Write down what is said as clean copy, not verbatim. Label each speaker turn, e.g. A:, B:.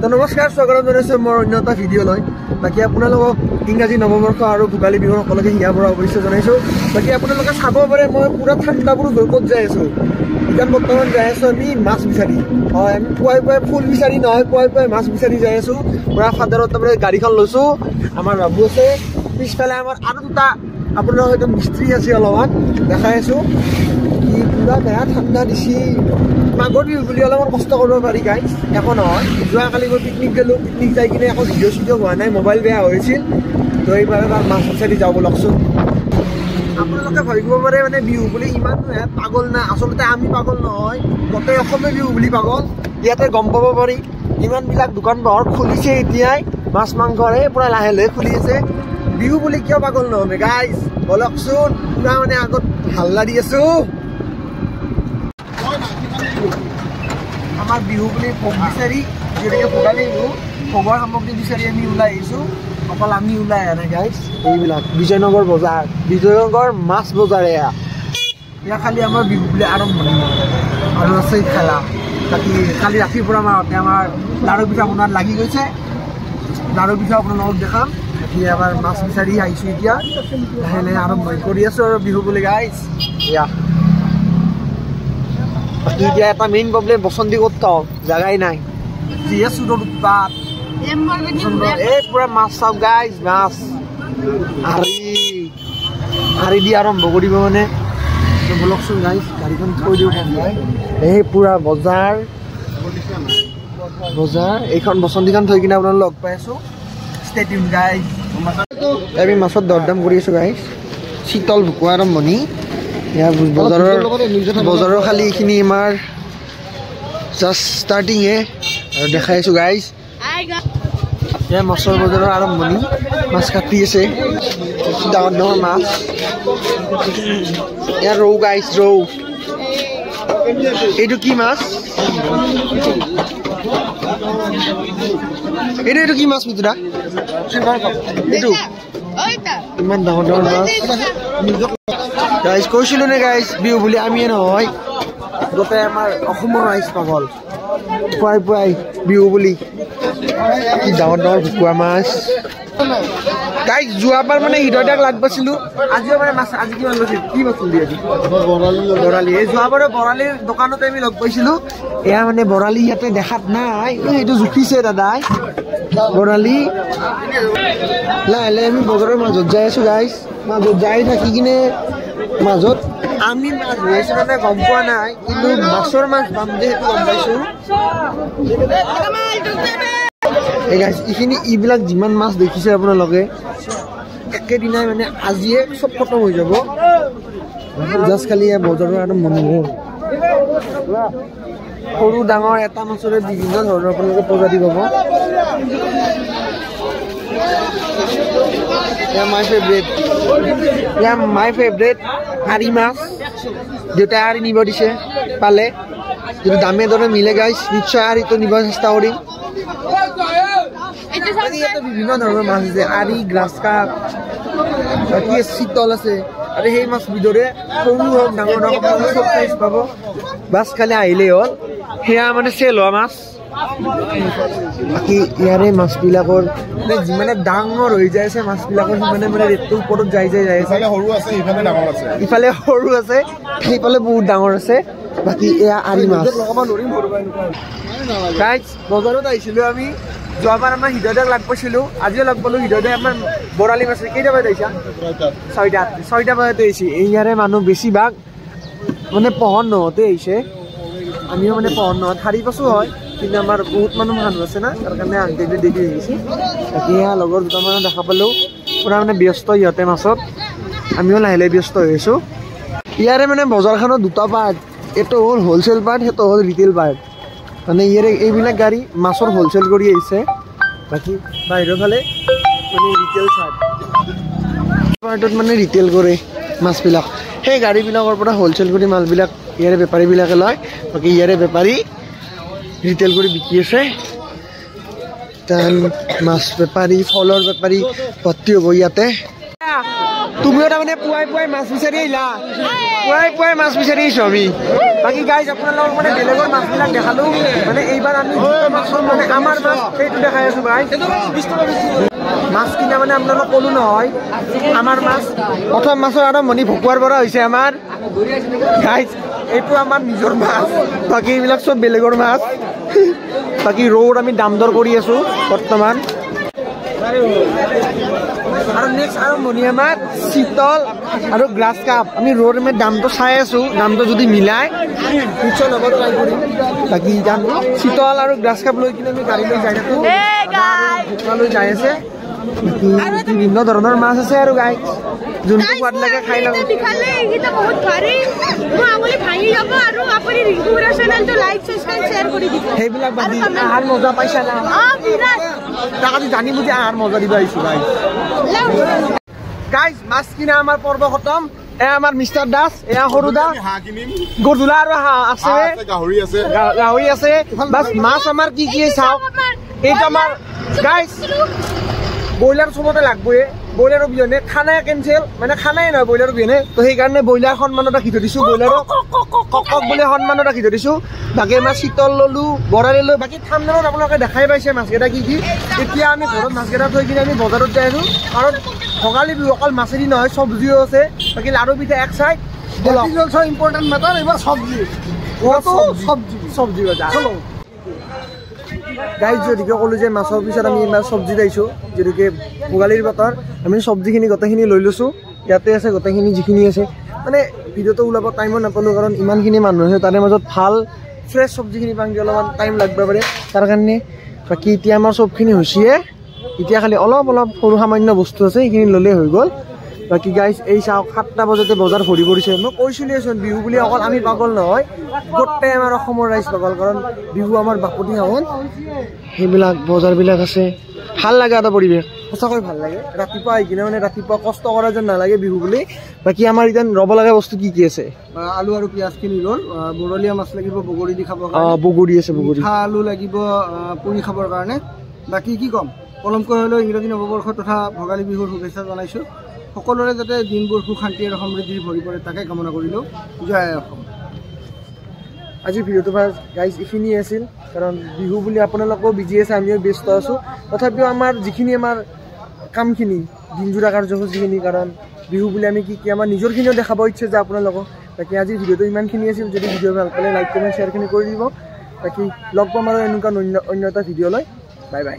A: নমস্কাৰ স্বাগতম জনাইছো মোৰ অন্য এটা ভিডিঅ'লৈ বাকী আপোনালোকক ইংৰাজী নৱবৰ্ষ আৰু ভোগালী বিহুৰ সকলোকে হিয়াৰ পৰা অৱশ্যে জনাইছো বাকী আপোনালোকে চাব পাৰে মই পুৰা ঠাণ্ডাবোৰ ক'ত যাই আছো এতিয়া বৰ্তমান যাই আছো আমি মাছ বিচাৰি হয় আমি পুৱাই পুৱাই ফুল বিচাৰি নহয় পুৱাই পুৱাই মাছ বিচাৰি যাই আছো পুৰা ফাদাৰত তাৰমানে গাড়ীখন লৈছো আমাৰ বাবু আছে পিছফালে আমাৰ আৰু দুটা আপোনাৰ হয়তো মিস্ত্ৰী আছে অলপমান দেখাই আছো কি পুৰা বেয়া ঠাণ্ডা দিছি মাঘৰ বিহু বুলি অলপমান কষ্ট কৰিব পাৰি গাইজ একো নহয় যোৱাকালি গৈ পিকনিক গ'লোঁ পিকনিক যাই কিনে একো ভিডিঅ' চিডিঅ' হোৱা নাই মোবাইল বেয়া হৈছিল তো এইবাৰ তাৰ মাছ বিচাৰি যাব লগচোন আপোনালোকে ভাবিব পাৰে মানে বিহু বুলি ইমান পাগল নাই আচলতে আমি পাগল নহয় গোটেই অসমে বিহু বুলি পাগল ইয়াতে গম পাব পাৰি ইমানবিলাক দোকান পোহাৰ খুলিছে এতিয়াই মাছ মাংসৰে পুৰা লাহে লাহে খুলি আছে বিহু বুলি কিয় পাগল নহ'ব গাইজ বলকচোন পুৰা মানে আগত হাল্লা দি আছো আমাৰ বিহু বুলি ভোগ বিচাৰি যেনেকৈ ভোগালী বিহু ভোগৰ সামগ্ৰী বিচাৰি আমি ওলাই আহিছোঁ অকল আমি ওলাই আনে গাইজ এইবিলাক বিজয়নগৰ বজাৰ বিজয়নগৰ মাছ বজাৰ এয়া খালি আমাৰ বিহু বুলি আৰম্ভণি আৰু আছে খেলা বাকী কালি ৰাতিৰ পৰা মাহঁতে আমাৰ লাড়ু পিঠা বনোৱাত লাগি গৈছে লাড়ু পিঠা আপোনালোকক দেখাম এতিয়া আমাৰ মাছ বিচাৰি আহিছোঁ এতিয়া লাহে লাহে আৰম্ভণি কৰি আছোঁ আৰু বিহু বুলি গাইজ এয়া বাকী এতিয়া এটা মেইন প্ৰব্লেম বসন্তী ক'ত থওঁ জাগাই নাই যিহে চুৰৰ উৎপাত এই পুৰা মাছ চাওক গাইজ মাছ আৰি দি আৰম্ভ কৰিব মানে বলকচোন গাইজ গাড়ীখন থৈ দিওঁ এই পুৰা বজাৰ এইখন বসন্তীখন থৈ কিনে আপোনালোক লগ পাই আছোঁ ষ্টেডিয়াম গাইজ আমি মাছত দৰদাম কৰি আছোঁ গাইজ শীতল ভুকুৱা আৰম্ভণি বজাৰৰ খালি এইখিনি আমাৰ জাষ্ট ষ্টাৰ্টিংহে আৰু দেখাই আছোঁ গাইজ এয়া মাছৰ বজাৰৰ আৰম্ভণি মাছ কাটি আছে ডাঙৰ ডাঙৰ মাছ এয়া ৰৌ গাইজ ৰৌ এইটো কি মাছ এইটো কি মাছ মিতুৰা এইটো ইমান ডাঙৰ ডাঙৰ মাছ গাইজ কৈছিলোঁ নে গাইজ বিহু বুলি আমিয়ে নহয় গোটেই আমাৰ অসমৰ ৰাইজ পাগল পুৱাই পুৱাই বিহু বুলি কি ডাঙৰ ডাঙৰ ভুকুৱা মাছ গাইজ যোৱাবাৰ মানে হৃদয়দাক লাগ পাইছিলোঁ আজিও মানে মাছ আজি কিমান লৈছিল কি মাছ চলি আজি বৰালি এই যোৱাবাৰৰ বৰালিৰ দোকানতে আমি লগ পাইছিলোঁ এয়া মানে বৰালি ইয়াতে দেখাত নাই এইটো জুখিছে দাদাই বৰালি লাহে লাহে আমি বজাৰৰ মাজত যাই আছোঁ গাইজ মাজত যাই থাকি কিনে মাজত আমি মাছ ধৰিছোঁ মানে গম পোৱা নাই কিন্তু মাছৰ মাছ পাম যে সেইটো গম পাইছোঁ এই গাইজ এইখিনি এইবিলাক যিমান মাছ দেখিছে আপোনালোকে একেদিনাই মানে আজিয়ে চব খতম হৈ যাব জাষ্ট খালি বজাৰৰ আৰু মনোহৰ সৰু ডাঙৰ এটা মাছৰে বিভিন্ন ধৰণৰ আপোনালোকে প্ৰজাতি পাব মাই ফেভৰেট আৰি মাছ দেউতাই আৰি নিব দিছে পালে যদি দামে দৰে মিলে গাইজ নিশ্চয় আৰিটো নিব চেষ্টা কৰিম ইয়াতে বিভিন্ন ধৰণৰ মাছ আছে আৰি গ্ৰাছ কাপ বাকী চিতল আছে আৰু সেই মাছ বিধৰে সৰু হওক ডাঙৰ হওক চব চাইজ পাব বাছ খালি আহিলেই হ'ল সেয়া মানে চেল হোৱা মাছ বাকী ইয়াৰে মাছবিলাকৰ যিমানে ডাঙৰ হৈ যাই আছে মাছবিলাকৰ সিমানে মানে ৰেটটোৰ ওপৰত যাই আছে ইফালে সৰু আছে সেইফালে বহুত ডাঙৰ আছে বাকী এয়া আৰি মাছ গাইজ বজাৰত আহিছিলোঁ আমি যোৱাবাৰ আমাৰ হৃদয়দাক লাগ পাইছিলোঁ আজিও লগ পালোঁ হৃদয়দাই আমাৰ বৰালি মাছ কেইটা বজাত আহিছা 6টা বজাতে আহিছে ইয়াৰে মানুহ বেছিভাগ মানে পোহৰ নহওঁতে আহিছে আমিও মানে পোহৰ নহওঁত শাৰী পাছোঁ হয় কিন্তু আমাৰ বহুত মানুহ আছে না তাৰ কাৰণে আনটি দেৰি হৈ গৈছে বাকী এয়া লগৰ দুটামানো দেখা পালোঁ পুৰা মানে ব্যস্ত ইহঁতে মাছত আমিও লাহে লাহে ব্যস্ত হৈ আছোঁ ইয়াৰে মানে বজাৰখনৰ দুটা পাৰ্ট এইটো হ'ল হ'লচেল পাৰ্ট সেইটো হ'ল ৰিটেইল পাৰ্ট মানে ইয়াৰে এইবিলাক গাড়ী মাছৰ হ'লচেল কৰি আহিছে বাকী বাহিৰৰ ফালে মানে ৰিটেইল পাৰ্টত মানে ৰিটেইল কৰে মাছবিলাক সেই গাড়ীবিলাকৰ পৰা হ'লচেল কৰি মাছবিলাক ইয়াৰে বেপাৰীবিলাকে লয় বাকী ইয়াৰে বেপাৰী ৰিটেইল কৰি বিকি আছে মাছ বেপাৰী ফলৰ বেপাৰী ভৰ্তি হ'ব ইয়াতে তুমিও তাৰমানে পুৱাই পুৱাই মাছ বিচাৰি আহিলা পুৱাই মাছ বিচাৰি আহিছোঁ আমি। বাকী গাইজ আপোনালোকক মানে বেলেগৰ মাছবিলাক দেখালোঁ, মানে এইবাৰ আমি মানে আমাৰ মাছ সেইটো দেখাই আছোঁ গাইজ। মাছ কিনা মানে আপোনালোকক ক'লো নহয়, আমাৰ মাছ প্ৰথম মাছৰ আৰম্ভণি ভকুৱাৰ পৰা হৈছে আমাৰ গাইজ। এইটো আমাৰ নিজৰ মাছ, বাকী এইবিলাক চব বেলেগৰ মাছ। বাকী ৰৌৰ আমি দাম দৰ কৰি আছোঁ বৰ্তমান। আৰু নেক্সট আৰম্ভণি আমাৰ চিতল আৰু গ্ৰাছ কাপ। আমি ৰৌৰ আমি দামটো চাই আছোঁ, দামটো যদি মিলাই নিশ্চয় ল'ব ট্ৰাই কৰিম। বাকী যাম চিতল আৰু গ্ৰাছ কাপ লৈ কিনে আমি গাড়ী লৈ যাই থাকোঁ, লৈ যাই আছে। বিভিন্ন ধৰণৰ মাছ আছে আৰু গাই যোনটো সোৱাদ লাগে খাই ল'ব। সেইবিলাক বাদ দি আহাৰ মজা পাইছা না? তাক আজি জানি বুজি আহাৰ মজা দিব আহিছোঁ গাইজ। মাছ কিনা আমাৰ পৰ্ব খতম। এয়া আমাৰ মিষ্টাৰ দাস, এয়া সৰু দা, গধূলা আৰু আছে গাহৰি আছে। বাছ মাছ আমাৰ কি কি চাওক। এইটো আমাৰ গাইজ ব্ৰইলাৰ চবতে লাগবই, ব্ৰইলাৰৰ বিহনে খানাই কেঞ্চেল, মানে খানাই নহয় ব্ৰইলাৰৰ বিহনে। তো সেইকাৰণে ব্ৰইলাৰ সন্মানত ৰাখি থৈ দিছোঁ, ব্ৰইলাৰক কক বুলি সন্মানত ৰাখি থৈ দিছোঁ। বাকী আমাৰ চিতল ল'লোঁ, বৰালি ল'লোঁ। বাকী ঠাণ্ডাত আপোনালোকে দেখাই পাইছে মাছকেইটা কি কি। এতিয়া আমি ঘৰত মাছকেইটা থৈ কিনে আমি বজাৰত যাই আছোঁ, কাৰণ ভোগালী বিহু অকল মাছেদি নহয় চব্জিও আছে। বাকী লাড়ু পিঠা এক চাইড, ইম্পৰ্টেণ্ট মেটাৰ এইবাৰ চব্জি বজাৰ। গাইজ যদিকে ক'লোঁ যে মাছৰ পিছত আমি ইমান চব্জি দিছোঁ, যিহেতুকে ভোগালীৰ বতৰ আমি চব্জিখিনি গোটেইখিনি লৈ লৈছোঁ। ইয়াতে আছে গোটেইখিনি যিখিনি আছে, মানে ভিডিঅ'টো ওলাব টাইমো নাপালোঁ, কাৰণ ইমানখিনি মানুহ আছে। তাৰে মাজত ভাল ফ্ৰেছ চব্জিখিনি পাওঁতে অলপমান টাইম লাগিব পাৰে তাৰ কাৰণে। বাকী এতিয়া আমাৰ চবখিনি হৈছেহে, এতিয়া খালি অলপ সৰু সামান্য বস্তু আছে, সেইখিনি ল'লেই হৈ গ'ল। বাকী গাইজ এই চাওক 7টা বজাতে বজাৰ ভৰি পৰিছে। মই কৈছিলোঁচোন বিহু বুলি অকল আমি পাগল নহয়, গোটেই আমাৰ অসমৰ ৰাইজ পাগল, কাৰণ বিহু আমাৰ বাপতি সাহোন। সেইবিলাক বজাৰবিলাক আছে, ভাল লাগে এটা পৰিৱেশ, সঁচাকৈ ভাল লাগে। ৰাতিপুৱা আহি কিনে মানে ৰাতিপুৱা কষ্ট কৰা যেন নালাগে বিহু বুলি। বাকী আমাৰ এতিয়া ৰ'ব লগা বস্তু কি কি আছে?
B: আলু আৰু পিঁয়াজখিনি ৰ'ল, বৰলীয়া মাছ লাগিব বগৰী দি খাবৰ
A: কাৰণে, বগৰী আছে, বগৰী
B: আলু লাগিব পুৰি খাবৰ কাৰণে। বাকী কি ক'ম, পলমকৈ হ'লেও ইংৰাজী নৱবৰ্ষ তথা ভোগালী বিহুৰ শুভেচ্ছা জনাইছোঁ। সকলোৰে যাতে দিনবোৰ সুখ শান্তি আৰু সমৃদ্ধি ভৰি পৰে তাকে কামনা কৰিলোঁ। জয় অসম।
A: আজিৰ ভিডিঅ'টো গাইজ এইখিনিয়ে আছিল, কাৰণ বিহু বুলি আপোনালোকেও বিজি আছে, আমিও ব্যস্ত আছোঁ। তথাপিও আমাৰ যিখিনি আমাৰ কামখিনি দিনজোৰা কাৰ্যসূচীখিনি, কাৰণ বিহু বুলি আমি কি আমাৰ নিজৰখিনিও দেখাব ইচ্ছা যায় আপোনালোকক। বাকী আজিৰ ভিডিঅ'টো ইমানখিনি আছিল। যদি ভিডিঅ' ভাল পালে লাইক কমেণ্ট শ্বেয়াৰখিনি কৰি দিব। বাকী লগ পাম আৰু এনেকুৱা অন্য এটা ভিডিঅ' লৈ। Bye bye.